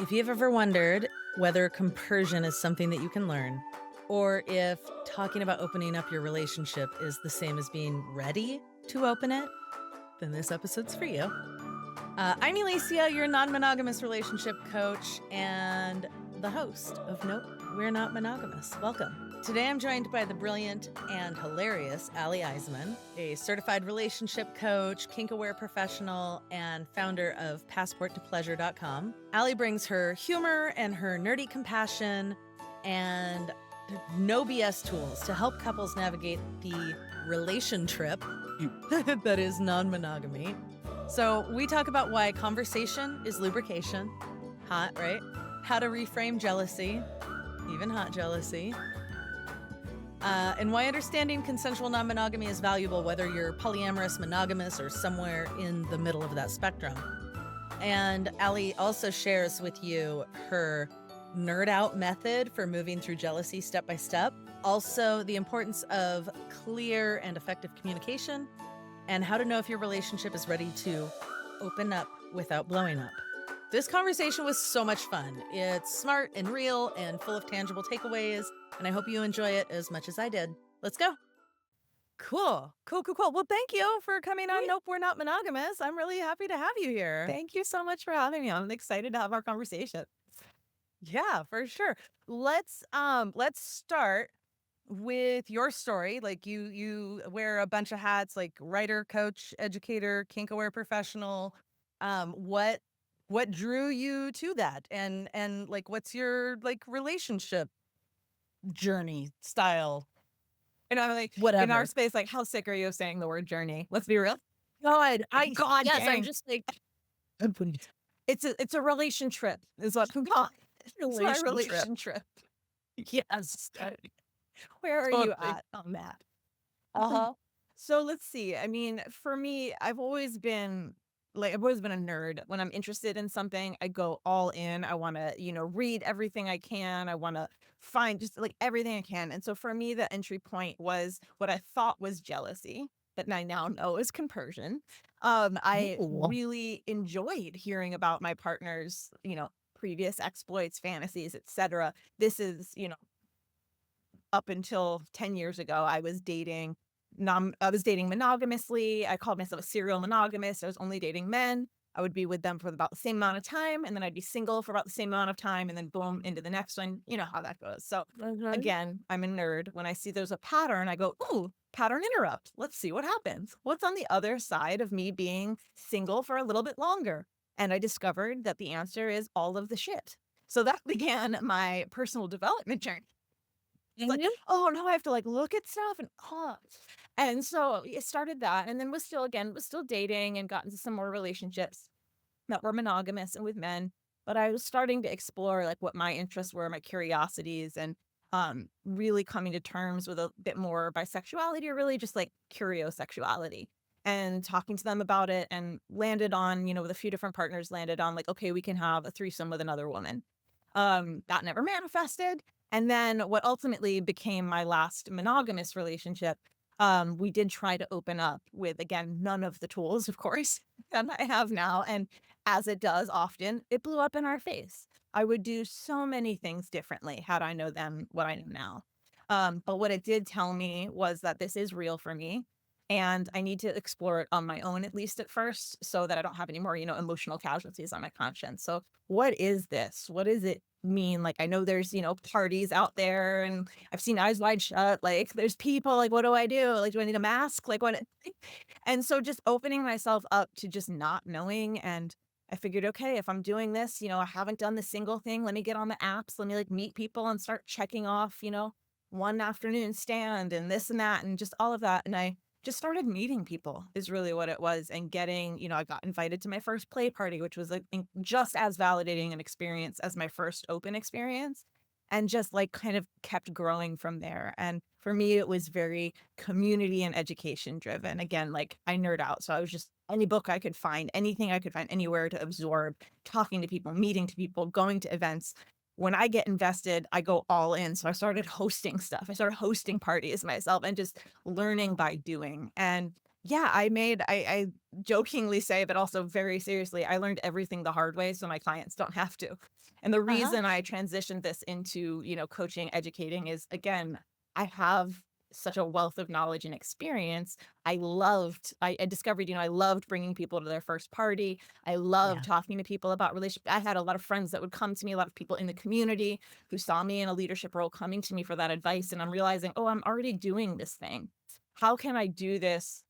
If you've ever wondered whether compersion is something that you can learn, or if talking about opening up your relationship is the same as being ready to open it, then this episode's for you. I'm Alicia, your non-monogamous relationship coach and the host of Nope, We're Not Monogamous. Welcome. Today I'm joined by the brilliant and hilarious Ally Iseman, a certified relationship coach, kink-aware professional, and founder of PassportToPleasure.com. Ally brings her humor and her nerdy compassion and no BS tools to help couples navigate the relation trip that is non-monogamy. So we talk about why conversation is lubrication. Hot, right? How to reframe jealousy, even hot jealousy. And why understanding consensual non-monogamy is valuable, whether you're polyamorous, monogamous, or somewhere in the middle of that spectrum. And Ally also shares with you her nerd out method for moving through jealousy step by step. Also, the importance of clear and effective communication, and how to know if your relationship is ready to open up without blowing up. This conversation was so much fun. It's smart and real and full of tangible takeaways, and I hope you enjoy it as much as I did. Let's go. Cool. Well, thank you for coming on Nope, We're Not Monogamous. I'm really happy to have you here. Thank you so much for having me. I'm excited to have our conversation. Yeah, for sure. Let's start with your story. Like you wear a bunch of hats, like writer, coach, educator, kink-aware professional. What drew you to that? And like what's your like relationship journey style? And I'm like, Whatever. in our space, like, how sick are you of saying the word journey? Let's be real. God, God yes, dang. I'm just like It's a relation trip, is what I'm calling it. It's my relation trip. Yes. Where are you Totally. at on that? Uh-huh. So let's see. I mean, for me, I've always been a nerd. When I'm interested in something, I go all in. I want to, read everything I can. I want to find just like everything I can. And so for me, the entry point was what I thought was jealousy, but I now know is compersion. I Ooh. really enjoyed hearing about my partner's, previous exploits, fantasies, etc. This is, up until 10 years ago, I was dating monogamously. I called myself a serial monogamist. I was only dating men. I would be with them for about the same amount of time, and then I'd be single for about the same amount of time, and then boom, into the next one. You know how that goes. So again, I'm a nerd. When I see there's a pattern, I go, ooh, pattern interrupt. Let's see what happens. What's on the other side of me being single for a little bit longer? And I discovered that the answer is all of the shit. So that began my personal development journey. Like, oh, now I have to like look at stuff and so it started that, and then was still dating and got into some more relationships that were monogamous and with men. But I was starting to explore like what my interests were, my curiosities, and really coming to terms with a bit more bisexuality, or really just like curiosexuality, and talking to them about it, and landed on, with a few different partners, landed on like, okay, we can have a threesome with another woman. That never manifested. And then what ultimately became my last monogamous relationship, we did try to open up with, again, none of the tools, of course, that I have now. And as it does often, it blew up in our face. I would do so many things differently had I known then what I know now. But what it did tell me was that this is real for me. And I need to explore it on my own, at least at first, so that I don't have any more, emotional casualties on my conscience. So what is this? What does it mean? Like, I know there's, parties out there, and I've seen Eyes Wide Shut. Like, there's people, like, what do I do? Like, do I need a mask? Like, what? And so just opening myself up to just not knowing. And I figured, okay, if I'm doing this, I haven't done the single thing. Let me get on the apps. Let me like meet people and start checking off, one afternoon stand and this and that and just all of that. And I just started meeting people is really what it was, and getting, I got invited to my first play party, which was like just as validating an experience as my first open experience, and just like kind of kept growing from there. And for me, it was very community and education driven. Again, like I nerd out. So I was just any book I could find, anything I could find anywhere to absorb, talking to people, meeting to people, going to events. When I get invested, I go all in. So I started hosting stuff. I started hosting parties myself and just learning by doing. And Yeah, I jokingly say, but also very seriously, I learned everything the hard way so my clients don't have to. And the Uh-huh. reason I transitioned this into, coaching, educating is again, I have such a wealth of knowledge and experience. I discovered, I loved bringing people to their first party. I loved Yeah. talking to people about relationships. I had a lot of friends that would come to me, a lot of people in the community who saw me in a leadership role coming to me for that advice. And I'm realizing, oh, I'm already doing this thing. How can I do this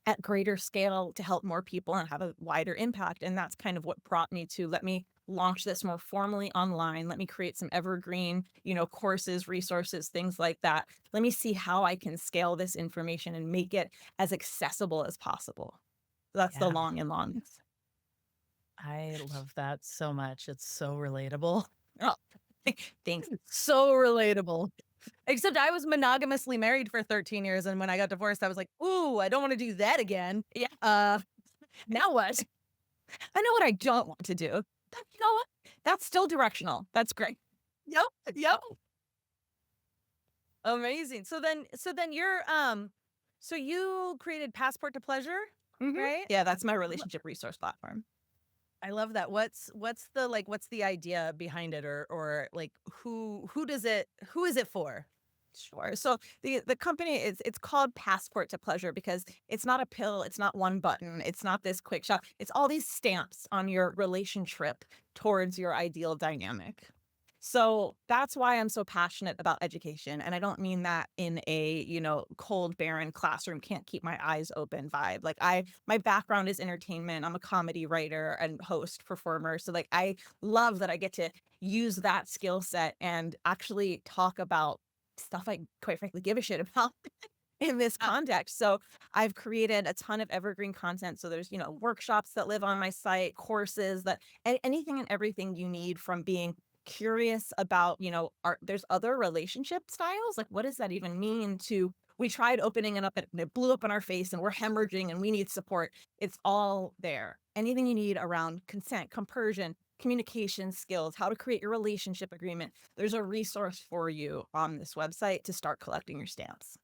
at greater scale to help more people and have a wider impact? And that's kind of what brought me to let me launch this more formally online. Let me create some evergreen, courses, resources, things like that. Let me see how I can scale this information and make it as accessible as possible. That's the Yeah. long and longest. I love that so much. It's so relatable. Oh, thanks. So relatable. Except I was monogamously married for 13 years, and when I got divorced, I was like, "Ooh, I don't wanna do that again." Yeah. Uh, now what? I know what I don't want to do. You know what? That's still directional. That's great. Yep, yep. Amazing. So then so you created Passport to Pleasure, right? Yeah, that's my L relationship resource platform. I love that. What's the idea behind it, or like who is it for? Sure. So the company is it's called Passport to Pleasure because it's not a pill, it's not one button, it's not this quick shot. It's all these stamps on your relationship towards your ideal dynamic. So that's why I'm so passionate about education. And I don't mean that in a, cold, barren classroom, can't keep my eyes open vibe. Like my background is entertainment. I'm a comedy writer and host, performer. So like I love that I get to use that skill set and actually talk about stuff I quite frankly give a shit about in this Uh, context. So I've created a ton of evergreen content. So there's, workshops that live on my site, courses that anything and everything you need from being curious about, there's other relationship styles. Like, what does that even mean to, we tried opening it up and it blew up in our face and we're hemorrhaging and we need support. It's all there. Anything you need around consent, compersion, communication skills, how to create your relationship agreement. There's a resource for you on this website to start collecting your stamps.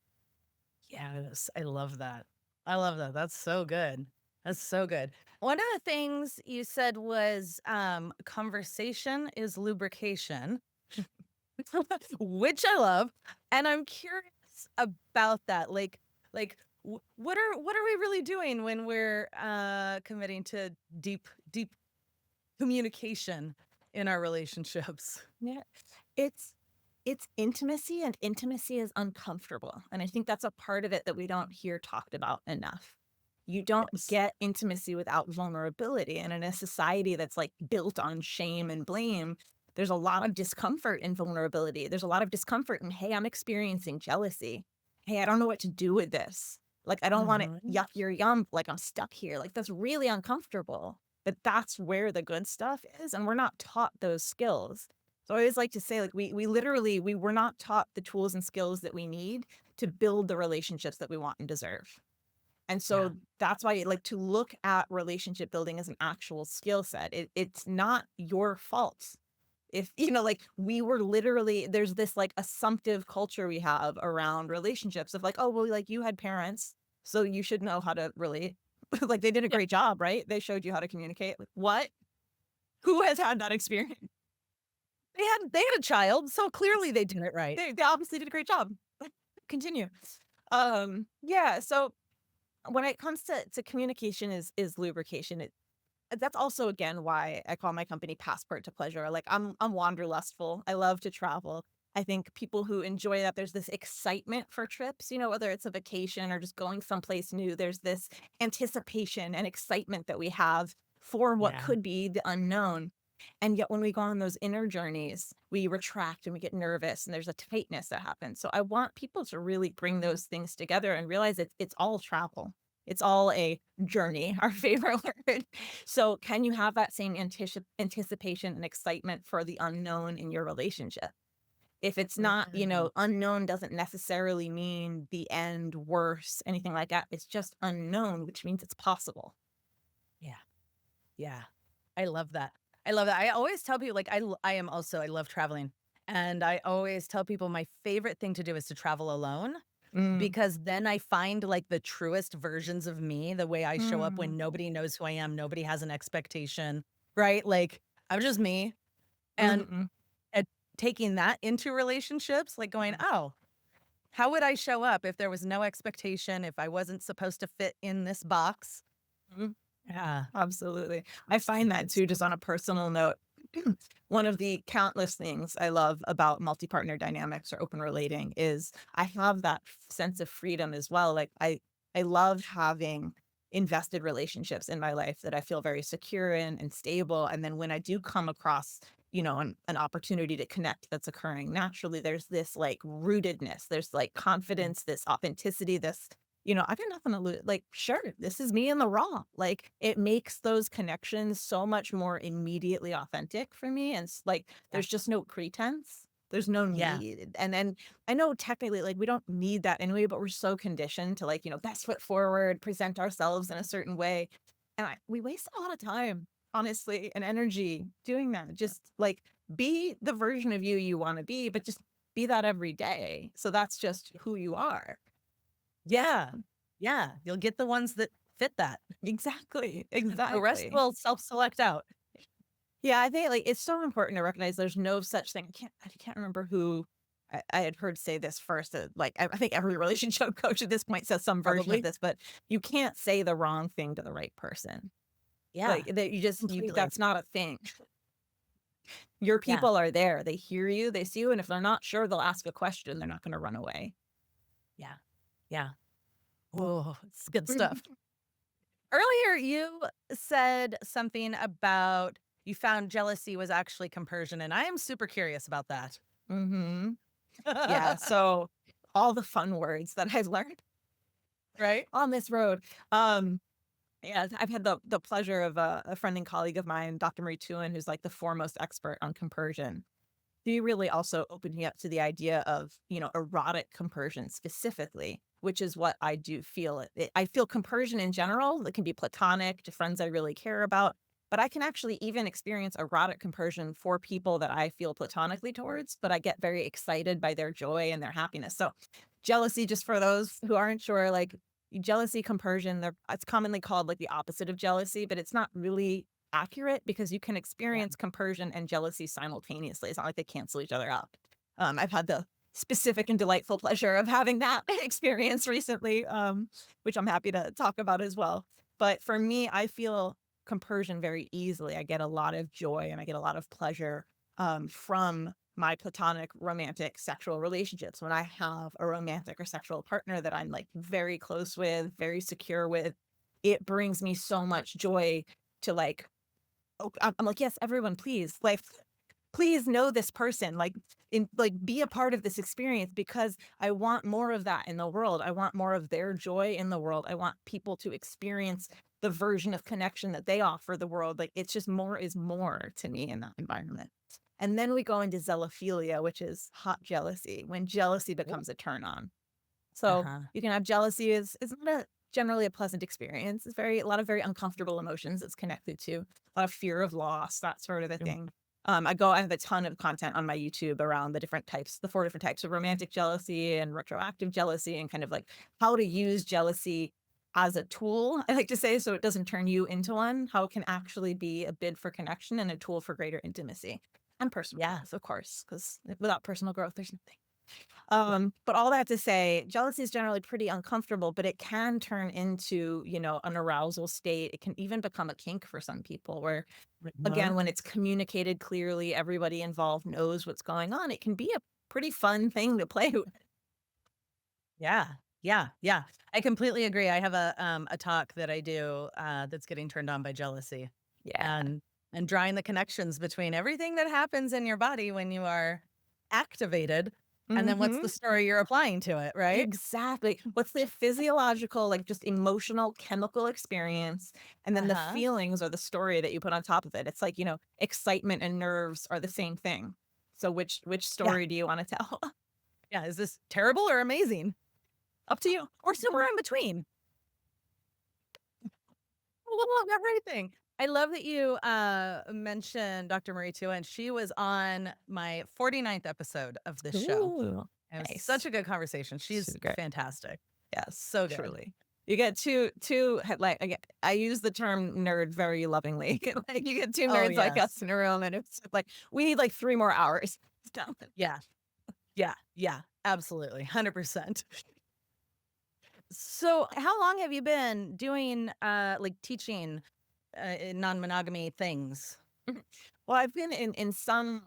yes, I love that. I love that. That's so good. That's so good. One of the things you said was conversation is lubrication, which I love, and I'm curious about that. What are we really doing when we're committing to deep communication in our relationships? Yeah. It's it's intimacy and intimacy is uncomfortable. And I think that's a part of it that we don't hear talked about enough. You don't Yes. get intimacy without vulnerability. And in a society that's like built on shame and blame, there's a lot of discomfort in vulnerability. There's a lot of discomfort in, hey, I'm experiencing jealousy. Hey, I don't know what to do with this. Like, I don't want to Mhm. yuck your yum. Like, I'm stuck here. Like, that's really uncomfortable. But that's where the good stuff is. And we're not taught those skills. So I always like to say, like, we literally we were not taught the tools and skills that we need to build the relationships that we want and deserve. And Yeah. so that's why, like, to look at relationship building as an actual skill set, it's not your fault. If, like, we were literally there's this, like, assumptive culture we have around relationships of like, "Oh, well, like, you had parents, so you should know how to relate." Like, they did a Yeah. great job, right? They showed you how to communicate. Like, what? Who has had that experience? They had a child, so clearly they did it right. They obviously did a great job. Continue. Yeah, so when it comes to communication is lubrication, that's also again why I call my company Passport to Pleasure. Like I'm wanderlustful. I love to travel. I think people who enjoy that, there's this excitement for trips, whether it's a vacation or just going someplace new, there's this anticipation and excitement that we have for what Yeah. could be the unknown. And yet when we go on those inner journeys, we retract and we get nervous and there's a tightness that happens. So I want people to really bring those things together and realize it's all travel. It's all a journey, our favorite word. So can you have that same anticipation and excitement for the unknown in your relationship? If it's not, Mm. unknown doesn't necessarily mean the end, worse, anything like that. It's just unknown, which means it's possible. Yeah. Yeah. I love that. I love that. I always tell people, like, I love traveling, and I always tell people my favorite thing to do is to travel alone. Mm, because then I find like the truest versions of me, the way I show up mm, when nobody knows who I am, nobody has an expectation, right? Like I'm just me. And, mhm, and taking that into relationships, like going, oh, how would I show up if there was no expectation, if I wasn't supposed to fit in this box? mhm. Yeah. Absolutely. I find that too, just on a personal note. One of the countless things I love about multi-partner dynamics or open relating is I have that sense of freedom as well. Like I love having invested relationships in my life that I feel very secure in and stable. And then when I do come across, an opportunity to connect that's occurring naturally, there's this like rootedness, there's like confidence, this authenticity, this I got nothing to lose. Like, sure, this is me in the raw. Like, it makes those connections so much more immediately authentic for me. And like, Yeah. there's just no pretense. There's no Yeah. need. And then I know technically, like, we don't need that anyway, but we're so conditioned to, like, best foot forward, present ourselves in a certain way. And we waste a lot of time, honestly, and energy doing that. Just like be the version of you want to be, but just be that every day. So that's just who you are. Yeah. Yeah. You'll get the ones that fit that. Exactly, The rest exactly. will self-select out. Yeah, I think, like, it's so important to recognize there's no such thing. I can't remember who I had heard say this first, like, I think every relationship coach at this point says some version of Probably. this, but you can't say the wrong thing to the right person. Yeah. Like, that Completely. that's not a thing. Your Yeah. people are there. They hear you, they see you, and if they're not sure, they'll ask a question. They're not gonna run away. Yeah. Yeah. Oh, it's good stuff. Earlier, you said something about you found jealousy was actually compersion, and I am super curious about that. Mhm. Yeah, so all the fun words that I've learned Right? on this road. Yeah, I've had the pleasure of a friend and colleague of mine, Dr. Marie Tuen, who's like the foremost expert on compersion. He really also opened me up to the idea of, erotic compersion specifically, which is what I do feel. I feel compersion in general. It can be platonic to friends I really care about, but I can actually even experience erotic compersion for people that I feel platonically towards, but I get very excited by their joy and their happiness. So jealousy, just for those who aren't sure, like jealousy, compersion, it's commonly called like the opposite of jealousy, but it's not really accurate because you can Yeah. experience compersion and jealousy simultaneously. It's not like they cancel each other out. I've had the specific and delightful pleasure of having that experience recently, which I'm happy to talk about as well. But for me, I feel compersion very easily. I get a lot of joy and I get a lot of pleasure from my platonic romantic sexual relationships. When I have a romantic or sexual partner that I'm like very close with, very secure with, it brings me so much joy to like, oh, I'm like, yes, everyone, please, like, please know this person, like, be a part of this experience because I want more of that in the world. I want more of their joy in the world. I want people to experience the version of connection that they offer the world. Like, it's just more is more to me in that environment. And then we go into zelophilia, which is hot jealousy, when jealousy becomes a turn on. So Uh-huh. you can have jealousy is not generally a pleasant experience. It's a lot of very uncomfortable emotions it's connected to, a lot of fear of loss, that sort of a Mm. thing. I have a ton of content on my YouTube around the 4 different types of romantic jealousy and retroactive jealousy and kind of like how to use jealousy as a tool, I like to say, so it doesn't turn you into one, how it can actually be a bid for connection and a tool for greater intimacy and personal Yeah. growth, of course, because without personal growth, there's nothing. Yeah. But all that to say, jealousy is generally pretty uncomfortable, but it can turn into, an arousal state. It can even become a kink for some people where, Uh-huh. again, when it's communicated clearly, everybody involved knows what's going on. It can be a pretty fun thing to play with. Yeah. Yeah. Yeah. I completely agree. I have a talk that I do that's getting turned on by jealousy Yeah. and drawing the connections between everything that happens in your body when you are activated and then what's Hmm. the story you're applying to it, right? Exactly. What's the physiological, like just emotional, chemical experience, and then the Uh-huh. feelings or the story that you put on top of it? It's like, excitement and nerves are the same thing. So which Yeah. story do you want to tell? Yeah. Is this terrible or amazing? Up to you. Or somewhere in between? A little of everything. I love that you mentioned Dr. Marie too, and she was on my 49th episode of this show. Ooh. It was such Nice. a good conversation. She's She's great. fantastic. Yes, So good. truly. You get two like again, I use the term nerd very lovingly. Like you get two Oh, nerds like yes. us in a room, and it's like we need like 3 more hours. Done. Yeah. Yeah. Yeah. Absolutely. 100%. So, how long have you been doing, like teaching, non-monogamy things? Well, I've been in some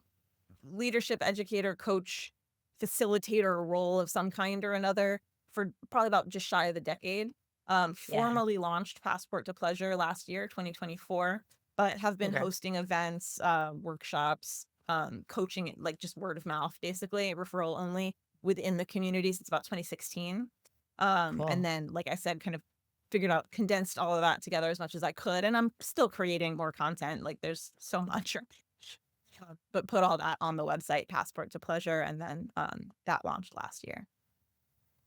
leadership educator, coach, facilitator role of some kind or another for probably about just shy of the decade. Yeah. Formally launched Passport to Pleasure last year, 2024, but have been Okay. hosting events, workshops, coaching, like just word of mouth, basically, referral only within the community since about 2016. And Cool. then, like I said, kind of figured out, condensed all of that together as much as I could. And I'm still creating more content. Like there's so much. But put all that on the website, Passport to Pleasure, and then that launched last year.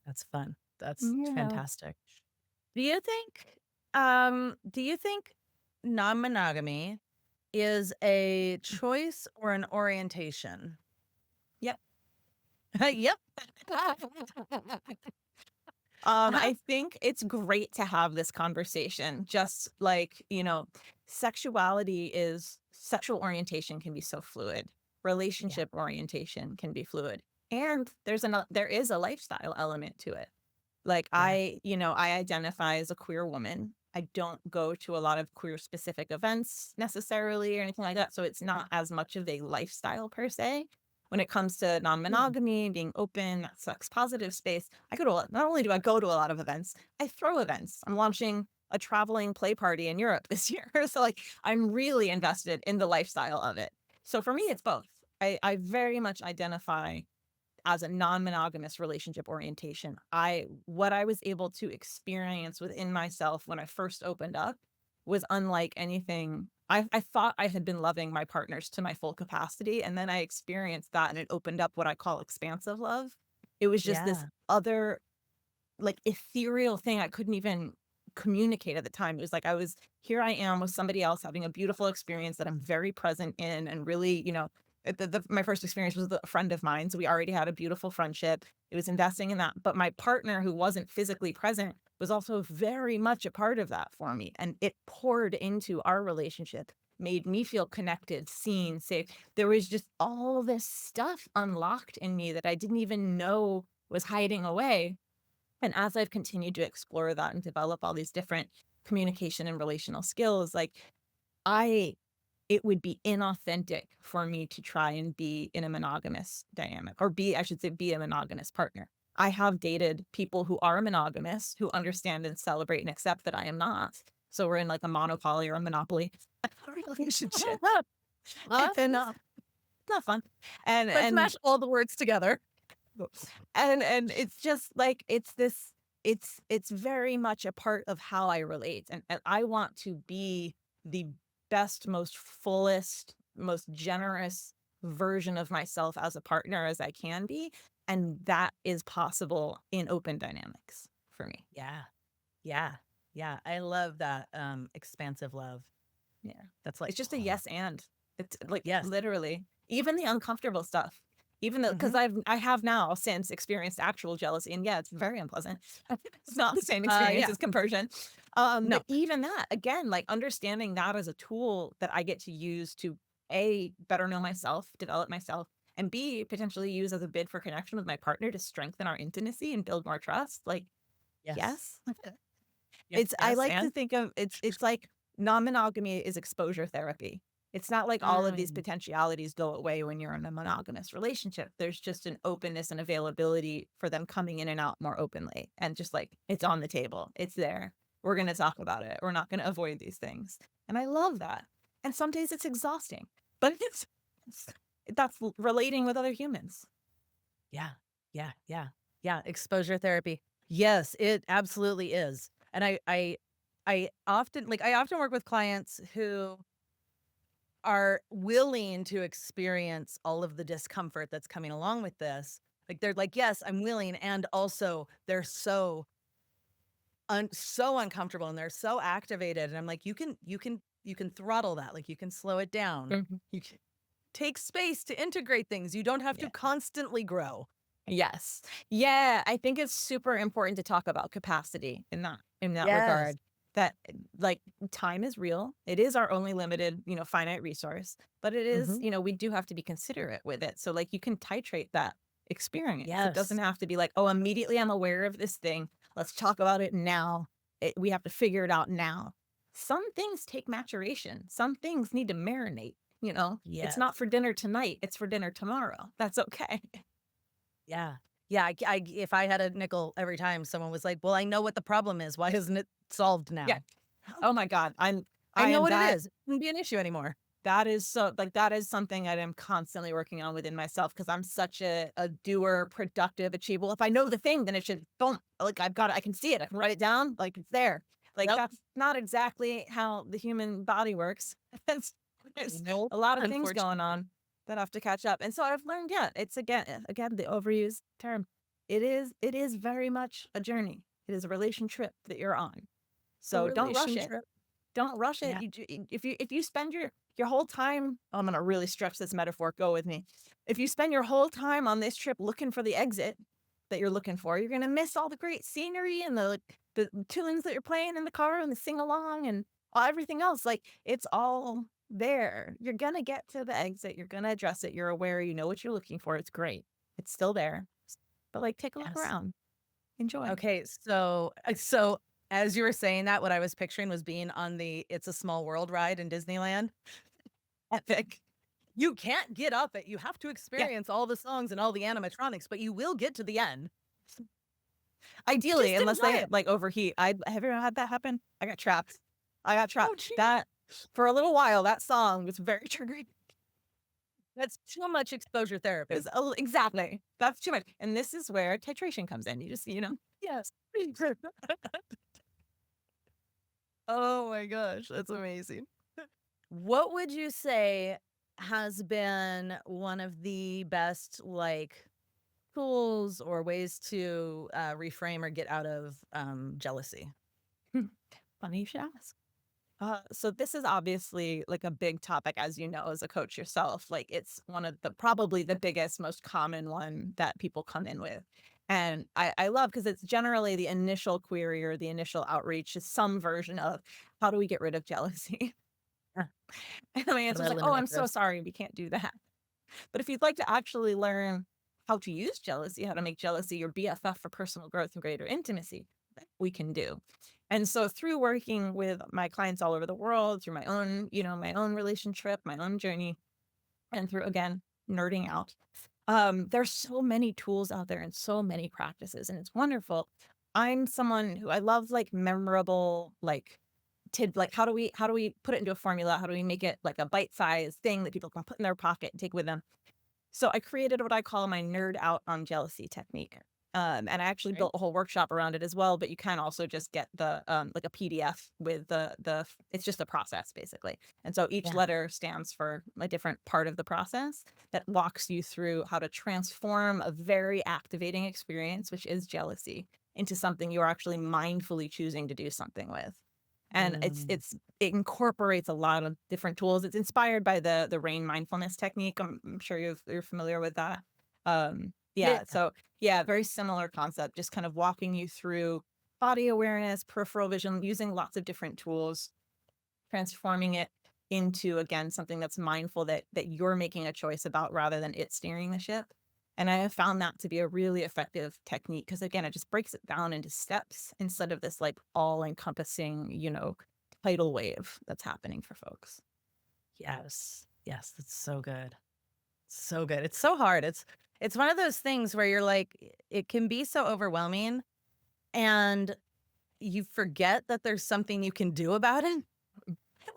That's fun. That's Yeah. fantastic. Do you think non-monogamy is a choice or an orientation? Yep. Yep. Uh-huh. I think it's great to have this conversation. Just like, sexual orientation can be so fluid. Yeah. Relationship orientation can be fluid. And there is a lifestyle element to it. Like Yeah. I identify as a queer woman. I don't go to a lot of queer specific events necessarily or anything like that. So it's not as much of a lifestyle per se. When it comes to Yeah. non-monogamy, being open, that sex positive space, not only do I go to a lot of events, I throw events. I'm launching a traveling play party in Europe this year. So like I'm really invested in the lifestyle of it. So for me, it's both. I very much identify as a non-monogamous relationship orientation. What I was able to experience within myself when I first opened up was unlike anything. I thought I had been loving my partners to my full capacity, and then I experienced that, and it opened up what I call expansive love. It was just this Yeah. other, like, ethereal thing I couldn't even communicate at the time. It was like here I am with somebody else having a beautiful experience that I'm very present in and really, my first experience was with a friend of mine. So we already had a beautiful friendship. It was investing in that. But my partner, who wasn't physically present, was also very much a part of that for me. And it poured into our relationship, made me feel connected, seen, safe. There was just all this stuff unlocked in me that I didn't even know was hiding away. And as I've continued to explore that and develop all these different communication and relational skills, like I it would be inauthentic for me to try and be in a monogamous dynamic or I should say, be a monogamous partner. I have dated people who are monogamous, who understand and celebrate and accept that I am not. So we're in like a monopoly or a monopoly relationship. And it's not fun. And Let's and mash all the words together. and it's just like it's very much a part of how I relate. And I want to be the best, most fullest, most generous version of myself as a partner as I can be. And that is possible in open dynamics for me. Yeah. Yeah. Yeah. I love that expansive love. Yeah. That's like, It's just a yes and. It's like yes. literally even the uncomfortable stuff. Even though, because Mhm. I have now since experienced actual jealousy, and yeah, it's very unpleasant. It's not the same experience Yeah. as compersion. No. But even that, again, like understanding that as a tool that I get to use to A, better know myself, develop myself, and B, potentially use as a bid for connection with my partner to strengthen our intimacy and build more trust. Like, Yes. yes. Yes. I Yes. like to And think of it's like non-monogamy is exposure therapy. It's not like all of these mm, potentialities go away when you're in a monogamous relationship. There's just an openness and availability for them coming in and out more openly. And just like it's on the table. It's there. We're going to talk about it. We're not going to avoid these things. And I love that. And some days it's exhausting. But it's that's relating with other humans. yeah. Yeah. Yeah. Yeah. Exposure therapy. Yes, it absolutely is. And I often work with clients who are willing to experience all of the discomfort that's coming along with this. Like they're like, "Yes, I'm willing," and also they're so uncomfortable and they're so activated, and I'm like, "You can throttle that, like, you can slow it down. Mhm. You can take space to integrate things. You don't have to Yeah. constantly grow." Yes. Yeah, I think it's super important to talk about capacity in that Yes. regard. That like time is real. It is our only limited, finite resource, but it is, Hmm. we do have to be considerate with it. So like you can titrate that experience. It doesn't Yes. have to be like, oh, immediately I'm aware of this thing. Let's talk about it now. We have to figure it out now. Some things take maturation. Some things need to marinate, It's Yes. not for dinner tonight, it's for dinner tomorrow. That's okay. Yeah. Yeah. If I had a nickel every time someone was like, well, I know what the problem is. Why isn't it solved Yeah. now? Oh my God. I I know am what it that is. It wouldn't be an issue anymore. that is so like that is something that I'm constantly working on within myself because I'm such a doer, productive, achievable. If I know the thing, then it should boom. Like I can see it. I can write it down. Like it's there. Like Nope. that's not exactly how the human body works. It's, there's Nope. a lot of things going Unfortunately. on that have to catch up. And so I've learned, yeah, it's again the overused term. It is very much a journey. It is a relationship that you're on. A So don't rush it. relationship. Don't rush it. Yeah. If you spend your whole time, I'm gonna really stretch this metaphor. Go with me. If you spend your whole time on this trip looking for the exit that you're looking for, you're gonna miss all the great scenery and the tunes that you're playing in the car and the sing along and everything else. Like it's all there. You're gonna get to the exit. You're gonna address it. You're aware. You know what you're looking for. It's great. It's still there. But like, take a look Yes. around. Enjoy. Okay. So as you were saying that, what I was picturing was being on the It's a Small World ride in Disneyland. Epic. You can't get up it. You have to Yeah. experience all the songs and all the animatronics, but you will get to the end. Ideally, Just unless enjoy they it. like overheat. I have you ever had that happen? I got trapped. I got Oh, trapped. gee. That for a little while, that song was very triggering. That's too much exposure It therapy. was exactly that's too much. And this is where titration comes in. You just, Yes. Oh my gosh, that's amazing. What would you say has been one of the best, like, tools or ways to, reframe or get out of, jealousy? funny you should ask. So this is obviously like a big topic, as you know, as a coach yourself. Like it's one of the probably the biggest, most common one that people come in with. And I love because it's generally the initial query or the initial outreach is some version of how do we get rid of jealousy? Huh, And my how do answer I is like, oh, I'm eliminate so this? sorry, we can't do that. But if you'd like to actually learn how to use jealousy, how to make jealousy your BFF for personal growth and greater intimacy, that we can do. And so through working with my clients all over the world, through my own, my own relationship, my own journey, and through again, nerding out, there's so many tools out there and so many practices, and it's wonderful. I'm someone who I love like memorable, like how do we put it into a formula? How do we make it like a bite-sized thing that people can put in their pocket and take with them? So I created what I call my nerd out on jealousy technique. And I actually Right? built a whole workshop around it as well, but you can also just get the like a PDF with it's just a process basically. And so each Yeah. letter stands for a different part of the process that walks you through how to transform a very activating experience, which is jealousy, into something you're actually mindfully choosing to do something with. And Mm. it incorporates a lot of different tools. It's inspired by the rain mindfulness technique. I'm sure you're familiar with that. Yeah. Yeah, so yeah, very similar concept, just kind of walking you through body awareness, peripheral vision, using lots of different tools, transforming it into again something that's mindful that you're making a choice about rather than it steering the ship. And I have found that to be a really effective technique because again, it just breaks it down into steps instead of this like all encompassing, tidal wave that's happening for folks. Yes. Yes, that's so good. So good. It's so hard. It's one of those things where you're like, it can be so overwhelming and you forget that there's something you can do about it.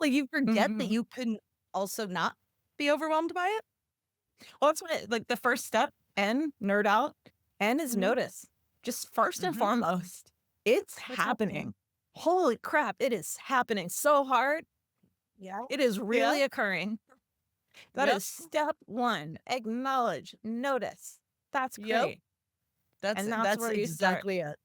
Like you forget that Mhm. you can also not be overwhelmed by it. Well, that's what like the first step, N, nerd out, N is Mhm. notice. Just first and Mhm. foremost, it's What's happening? happening. Holy crap, it is happening so hard. Yeah. It is Yeah. really occurring. That Yep. is step one. Acknowledge, notice. That's Yep. great. That's And that's that's where you start. exactly it.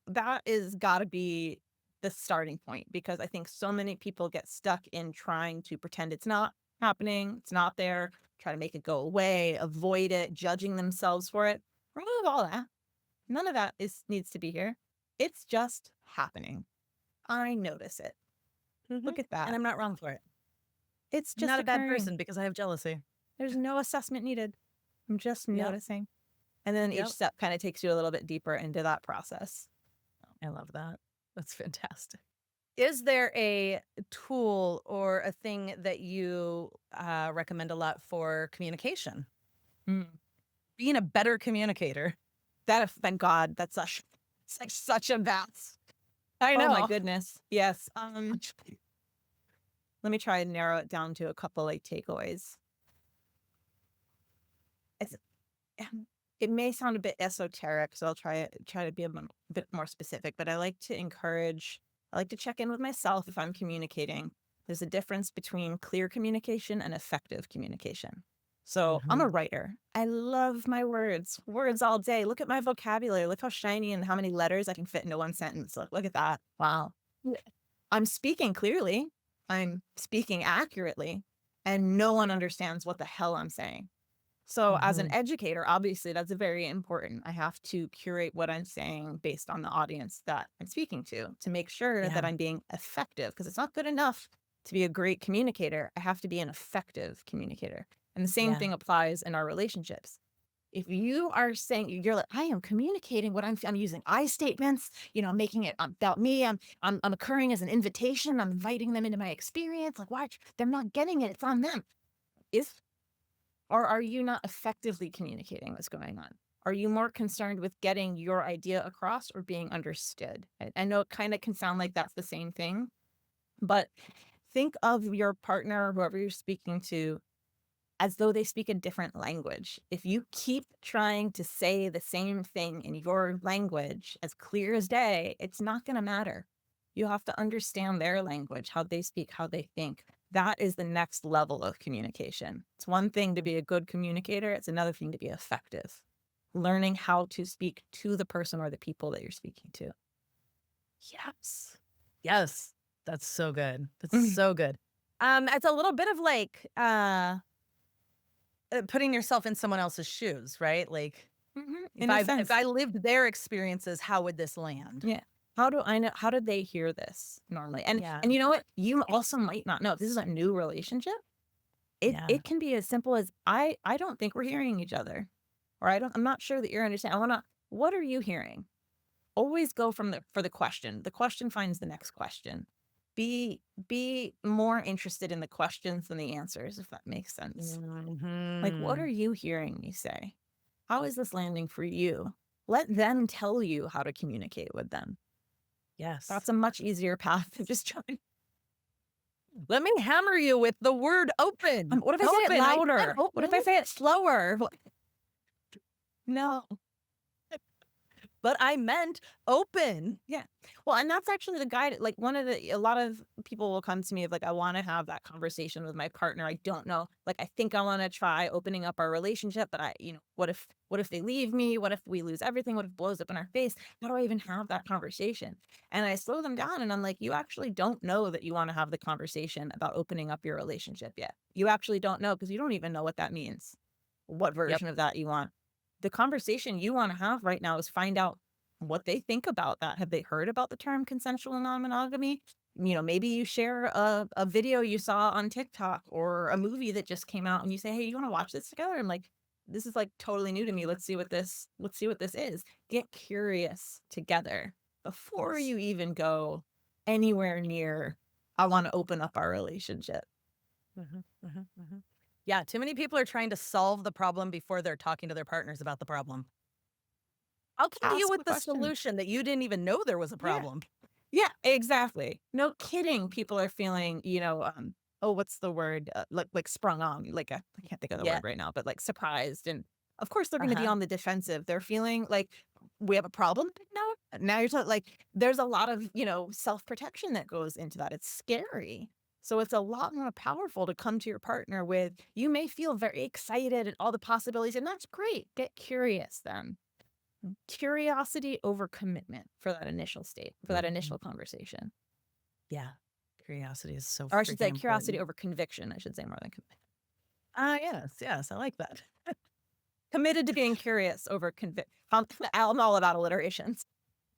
That is got to be the starting point because I think so many people get stuck in trying to pretend it's not happening, it's not there, try to make it go away, avoid it, judging themselves for it. of all that. None of that needs to be here. It's just happening. I notice it. Look at And that. I'm not wrong for it. It's I'm just not a bad occurring. person because I have jealousy. There's no assessment needed. I'm just Yep. noticing. And then Yep. each step kind of takes you a little bit deeper into that process. I love that. That's fantastic. Is there a tool or a thing that you recommend a lot for communication? Mm. Being a better communicator. Thank God, that's such a vast. I know. Oh my goodness. Yes. Let me try and narrow it down to a couple like takeaways. It may sound a bit esoteric, so I'll try to be a bit more specific, but I like to check in with myself if I'm communicating. There's a difference between clear communication and effective communication. So I'm a writer. I love my words all day. Look at my vocabulary. Look how shiny and how many letters I can fit into one sentence. Look at that. Wow. I'm speaking clearly. I'm speaking accurately, and no one understands what the hell I'm saying. So as an educator, obviously that's very important. I have to curate what I'm saying based on the audience that I'm speaking to make sure that I'm being effective, because it's not good enough to be a great communicator. I have to be an effective communicator. And the same thing applies in our relationships. If you are saying, you're like, I am communicating what I'm using I statements, making it about me. I'm occurring as an invitation. I'm inviting them into my experience. Like, why? They're not getting it. It's on them. Or are you not effectively communicating what's going on? Are you more concerned with getting your idea across or being understood? I know it kind of can sound like that's the same thing, but think of your partner or whoever you're speaking to as though they speak a different language. If you keep trying to say the same thing in your language as clear as day, it's not going to matter. You have to understand their language, how they speak, how they think. That is the next level of communication. It's one thing to be a good communicator. It's another thing to be effective. Learning how to speak to the person or the people that you're speaking to. Yes. Yes. That's so good. That's so good. It's a little bit of like putting yourself in someone else's shoes, right? Like if I lived their experiences, how would this land? Yeah. How do I know? How did they hear this normally? And you know what? You also might not know if this is a new relationship. It can be as simple as I don't think we're hearing each other, or I'm not sure that you're understanding. What are you hearing? Always go for the question. The question finds the next question. Be more interested in the questions than the answers, if that makes sense. Like, what are you hearing me say? How is this landing for you? Let them tell you how to communicate with them. Yes. That's a much easier path than just trying. Let me hammer you with the word open. What if I say it louder? What if I say it slower? No. But I meant open. Yeah. Well, and that's actually the guide. Like a lot of people will come to me of like, I want to have that conversation with my partner. I don't know. Like, I think I want to try opening up our relationship, but what if they leave me? What if we lose everything? What if it blows up in our face? How do I even have that conversation? And I slow them down and I'm like, you actually don't know that you want to have the conversation about opening up your relationship yet. You actually don't know, because you don't even know what that means, what version of that you want. The conversation you want to have right now is find out what they think about that. Have they heard about the term consensual non-monogamy? Maybe you share a video you saw on TikTok or a movie that just came out and you say, hey, you want to watch this together? I'm like, this is like totally new to me. Let's see what this is. Get curious together before you even go anywhere near, I want to open up our relationship. Yeah, too many people are trying to solve the problem before they're talking to their partners about the problem. I'll come to you with the solution that you didn't even know there was a problem. Yeah, exactly. No kidding. People are feeling, what's the word? Like sprung on. Like I can't think of the word right now, but like surprised. And of course they're going to be on the defensive. They're feeling like we have a problem now. You're talking like there's a lot of, self-protection that goes into that. It's scary. So it's a lot more powerful to come to your partner with, you may feel very excited at all the possibilities, and that's great. Get curious then. Curiosity over commitment for that initial state, for that initial conversation. Yeah. Curiosity is so Or I should say freaking curiosity important. over conviction, I should say, more than commitment. Yes, I like that. Committed to being curious over convict. I'm all about alliterations.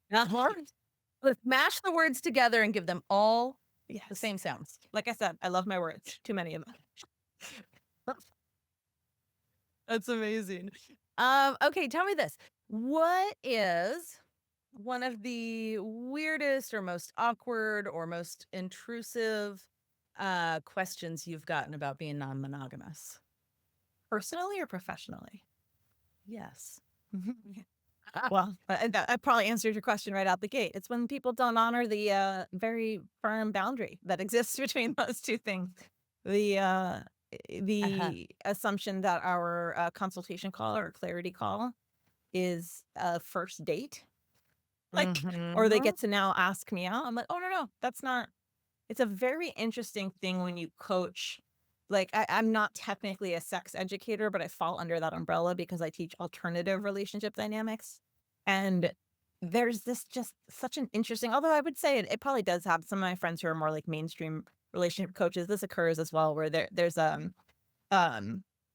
Let's mash the words together and give them all the Yes. same sounds. Like I said, I love my words. Too many of them. That's amazing. Okay, tell me this. What is one of the weirdest or most awkward or most intrusive questions you've gotten about being non-monogamous? Personally or professionally? Yes. Well, I probably answered your question right out the gate. It's when people don't honor the very firm boundary that exists between those two things. The the assumption that our consultation call or clarity call is a first date, like, or they get to now ask me out. I'm like, oh no, that's not. It's a very interesting thing when you coach. Like, I'm not technically a sex educator, but I fall under that umbrella because I teach alternative relationship dynamics. And there's this just such an interesting, although I would say it probably does have some of my friends who are more like mainstream relationship coaches. This occurs as well, where there's um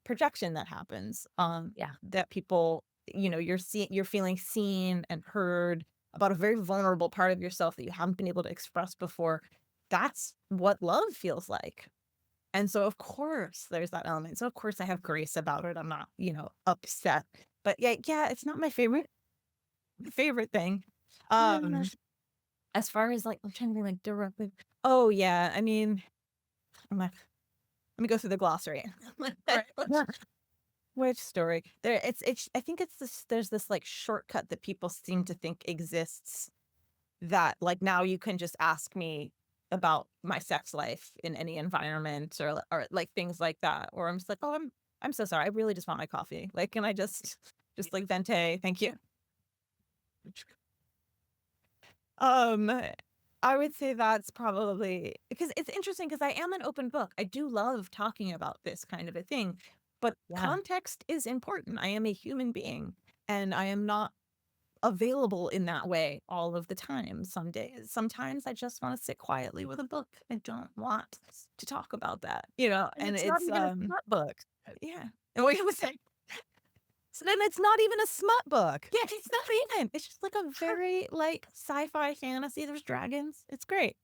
projection that happens. Yeah. That people, you're feeling seen and heard about a very vulnerable part of yourself that you haven't been able to express before. That's what love feels like. And so, of course, there's that element. So, of course, I have grace about it. I'm not, upset. But yeah, it's not my favorite thing. Um, as far as like, I'm trying to be like directly. Oh yeah, I mean, let me go through the glossary. Which story? It's. I think it's this. There's this like shortcut that people seem to think exists. That like now you can just ask me about my sex life in any environment or like things like that. Or I'm just like, oh, I'm so sorry. I really just want my coffee. Like, can I just like vente? Thank you. I would say that's probably because it's interesting because I am an open book. I do love talking about this kind of a thing, but Yeah. context is important. I am a human being and I am not available in that way all of the time. Some days, sometimes I just want to sit quietly with a book. I don't want to talk about that, and It's not it's even a smut book. yeah. And what you was saying? So then it's not even a smut book. Yeah, it's not even. It's just like a very like sci-fi fantasy. There's dragons. It's great.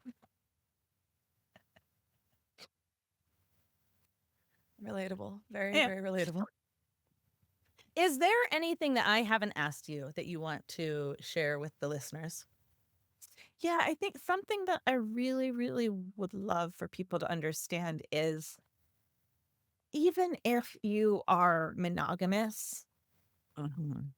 Relatable. Very, Yeah. very relatable. Is there anything that I haven't asked you that you want to share with the listeners? Yeah, I think something that I really, really would love for people to understand is even if you are monogamous,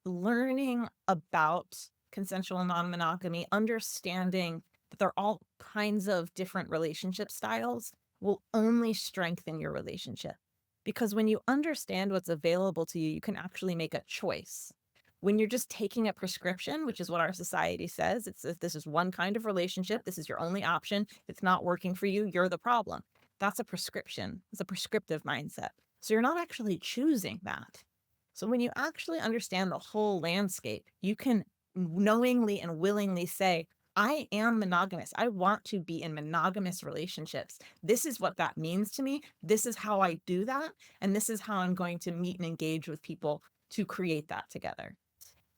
learning about consensual non-monogamy, understanding that there are all kinds of different relationship styles will only strengthen your relationship. Because when you understand what's available to you, you can actually make a choice. When you're just taking a prescription, which is what our society says, it's this is one kind of relationship, this is your only option. If it's not working for you, you're the problem. That's a prescription. It's a prescriptive mindset. So you're not actually choosing that. So when you actually understand the whole landscape, you can knowingly and willingly say, I am monogamous. I want to be in monogamous relationships. This is what that means to me. This is how I do that. And this is how I'm going to meet and engage with people to create that together.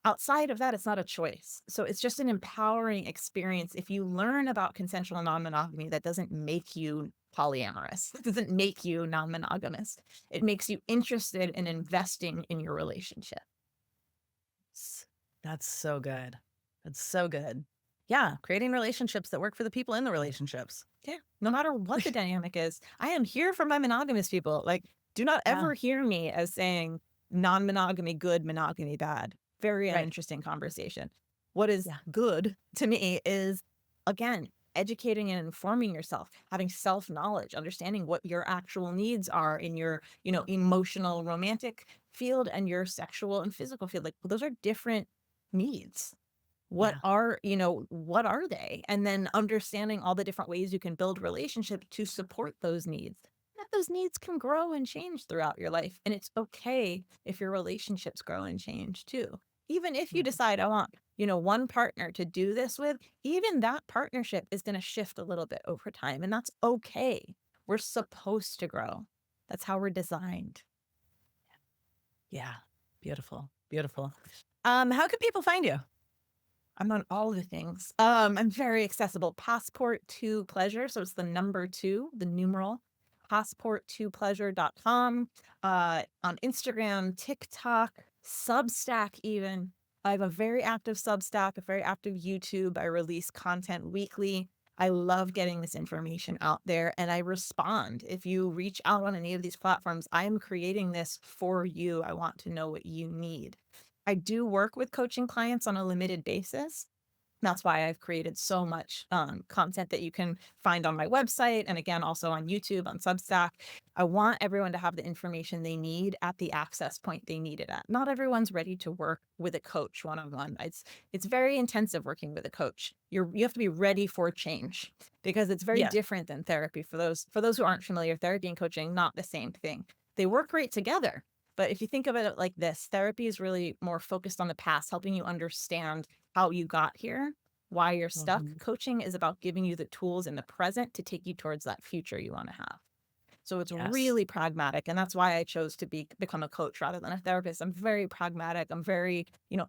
Outside of that, it's not a choice. So it's just an empowering experience. If you learn about consensual non-monogamy, that doesn't make you polyamorous. It doesn't make you non-monogamous. It makes you interested in investing in your relationship. That's so good. That's so good. Yeah, creating relationships that work for the people in the relationships. Yeah, no matter what the dynamic is, I am here for my monogamous people. Like, do not ever hear me as saying non-monogamy good, monogamy bad. Very interesting conversation. What is good to me is, again, educating and informing yourself, having self-knowledge, understanding what your actual needs are in your, emotional, romantic field and your sexual and physical field. Like, those are different needs. What are they? And then understanding all the different ways you can build relationship to support those needs. That those needs can grow and change throughout your life. And it's okay if your relationships grow and change too. Even if you decide I want, one partner to do this with, even that partnership is going to shift a little bit over time. And that's okay. We're supposed to grow. That's how we're designed. Yeah. Beautiful. Beautiful. How can people find you? I'm on all the things. I'm very accessible. Passport to Pleasure. So it's the number two, the numeral, passport2pleasure.com. On Instagram, TikTok, Substack, even. I have a very active Substack, a very active YouTube. I release content weekly. I love getting this information out there and I respond. If you reach out on any of these platforms, I am creating this for you. I want to know what you need. I do work with coaching clients on a limited basis. That's why I've created so much content that you can find on my website and again, also on YouTube, on Substack. I want everyone to have the information they need at the access point they need it at. Not everyone's ready to work with a coach one-on-one. It's very intensive working with a coach. You have to be ready for change because it's very Yeah. different than therapy. For those who aren't familiar, therapy and coaching, not the same thing. They work great together. But if you think of it like this, therapy is really more focused on the past, helping you understand how you got here, why you're stuck. Mhm. Coaching is about giving you the tools in the present to take you towards that future you want to have. So it's Yes. really pragmatic. And that's why I chose to become a coach rather than a therapist. I'm very pragmatic. I'm very,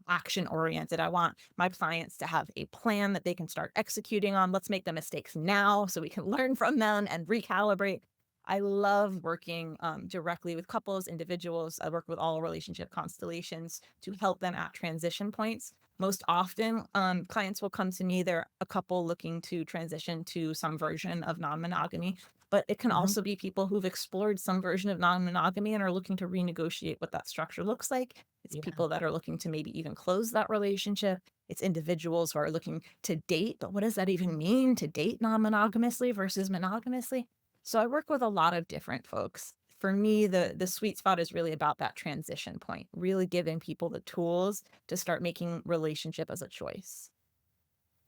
action oriented. I want my clients to have a plan that they can start executing on. Let's make the mistakes now so we can learn from them and recalibrate. I love working directly with couples, individuals. I work with all relationship constellations to help them at transition points. Most often, clients will come to me. They're a couple looking to transition to some version of non-monogamy, but it can Mhm. also be people who've explored some version of non-monogamy and are looking to renegotiate what that structure looks like. It's Yeah. people that are looking to maybe even close that relationship. It's individuals who are looking to date, but what does that even mean to date non-monogamously versus monogamously? So I work with a lot of different folks. For me, the sweet spot is really about that transition point, really giving people the tools to start making relationship as a choice.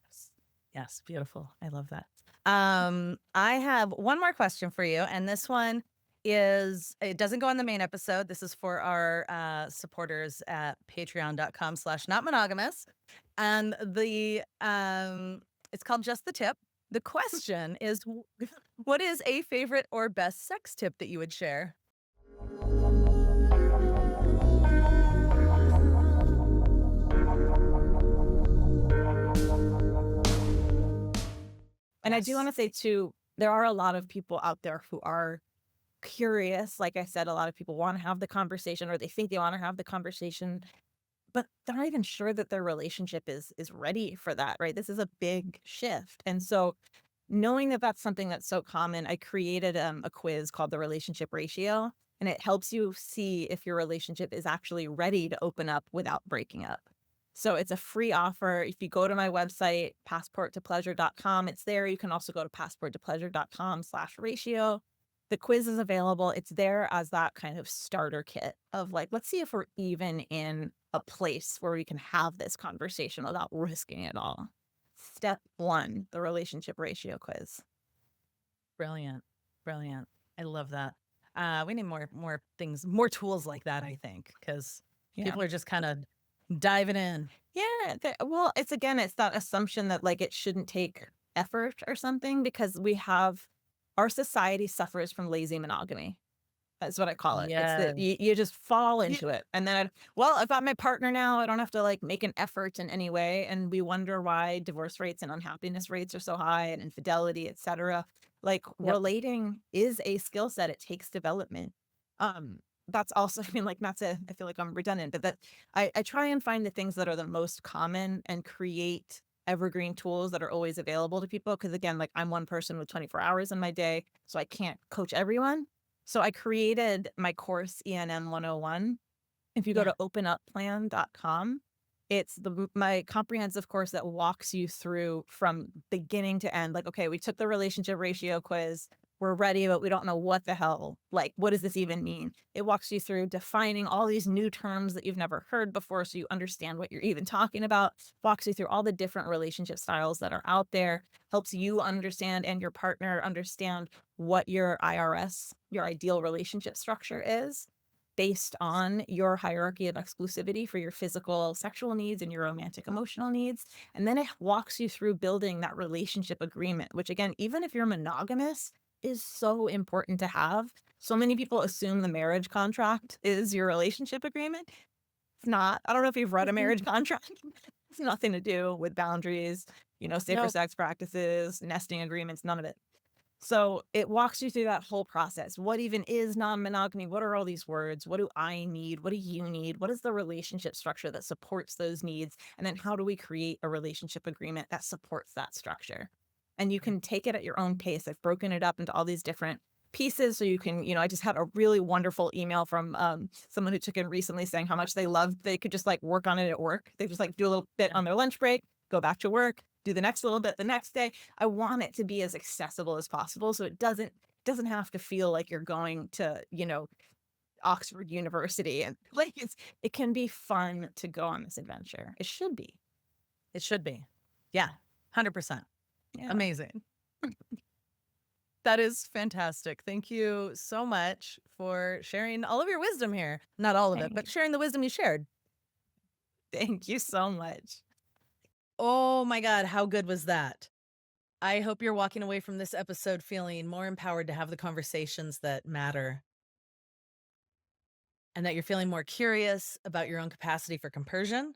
Yes. Yes. Beautiful. I love that. I have one more question for you, and this one it doesn't go on the main episode. This is for our supporters at patreon.com/not monogamous. And it's called Just the Tip. The question is what is a favorite or best sex tip that you would share? And I do want Yes. to say too, there are a lot of people out there who are curious. Like I said, a lot of people want to have the conversation or they think they want to have the conversation, but they're not even sure that their relationship is ready for that, right? This is a big shift. And so knowing that that's something that's so common, I created a quiz called the relationship ratio, and it helps you see if your relationship is actually ready to open up without breaking up. So it's a free offer. If you go to my website, passporttopleasure.com, it's there. You can also go to passporttopleasure.com/ratio. The quiz is available. It's there as that kind of starter kit of like, let's see if we're even in a place where we can have this conversation without risking it all. Step one, the relationship ratio quiz. Brilliant. Brilliant. I love that. We need more things, more tools like that, I think, because Yeah. people are just kind of diving in. Yeah. Well, it's that assumption that like it shouldn't take effort or something because our society suffers from lazy monogamy. That's what I call it. It's that Yes. you just fall into it. And then, I've got my partner now. I don't have to like make an effort in any way. And we wonder why divorce rates and unhappiness rates are so high and infidelity, et cetera. Like Yep. relating is a skill set. It takes development. Um, that's also, I mean, like I feel like I'm redundant, but that I try and find the things that are the most common and create evergreen tools that are always available to people. Cause again, like I'm one person with 24 hours in my day, so I can't coach everyone. So I created my course ENM 101. If you go Yeah. to openuplan.com, it's my comprehensive course that walks you through from beginning to end. Like, okay, we took the relationship ratio quiz. We're ready, but we don't know what the hell, like, what does this even mean? It walks you through defining all these new terms that you've never heard before so you understand what you're even talking about, walks you through all the different relationship styles that are out there, helps you understand and your partner understand what your IRS, your ideal relationship structure is based on your hierarchy of exclusivity for your physical sexual needs and your romantic emotional needs. And then it walks you through building that relationship agreement, which again, even if you're monogamous, is so important to have. So many people assume the marriage contract is your relationship agreement. It's not. I don't know if you've read a marriage contract. It's nothing to do with boundaries, safer Nope. sex practices, nesting agreements, none of it. So it walks you through that whole process. What even is non-monogamy? What are all these words? What do I need? What do you need? What is the relationship structure that supports those needs? And then how do we create a relationship agreement that supports that structure? And you can take it at your own pace. I've broken it up into all these different pieces so you can, I just had a really wonderful email from someone who took it recently saying how much they loved they could just like work on it at work. They just like do a little bit Yeah. on their lunch break, go back to work, do the next little bit the next day. I want it to be as accessible as possible so it doesn't have to feel like you're going to, Oxford University, and like it can be fun to go on this adventure. It should be. It should be. Yeah. 100%. Yeah. Amazing. That is fantastic. Thank you so much for sharing all of your wisdom here. Not all of it, but sharing the wisdom you shared. Thank you so much. Oh my God, how good was that? I hope you're walking away from this episode feeling more empowered to have the conversations that matter, and that you're feeling more curious about your own capacity for compersion,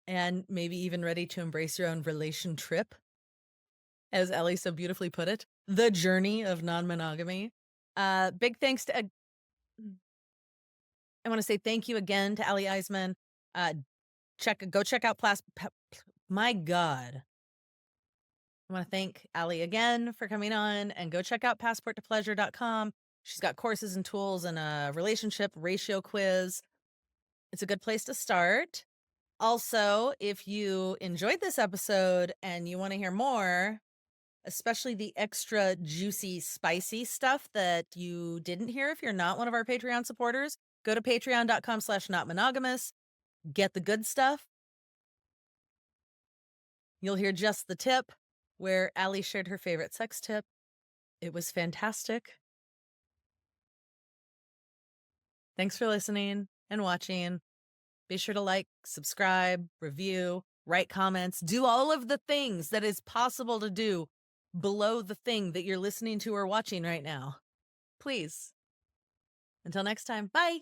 and maybe even ready to embrace your own relation trip, as Ellie so beautifully put it, the journey of non-monogamy. Big thanks to I want to say thank you again to Ally Iseman. Uh, go check out my God. I want to thank Ally again for coming on, and go check out passporttopleasure.com. She's got courses and tools and a relationship ratio quiz. It's a good place to start. Also, if you enjoyed this episode and you want to hear more, especially the extra juicy, spicy stuff that you didn't hear if you're not one of our Patreon supporters, go to patreon.com/notmonogamous. Get the good stuff. You'll hear just the tip, where Ally shared her favorite sex tip. It was fantastic. Thanks for listening and watching. Be sure to like, subscribe, review, write comments, do all of the things that is possible to do below the thing that you're listening to or watching right now. Please. Until next time, bye.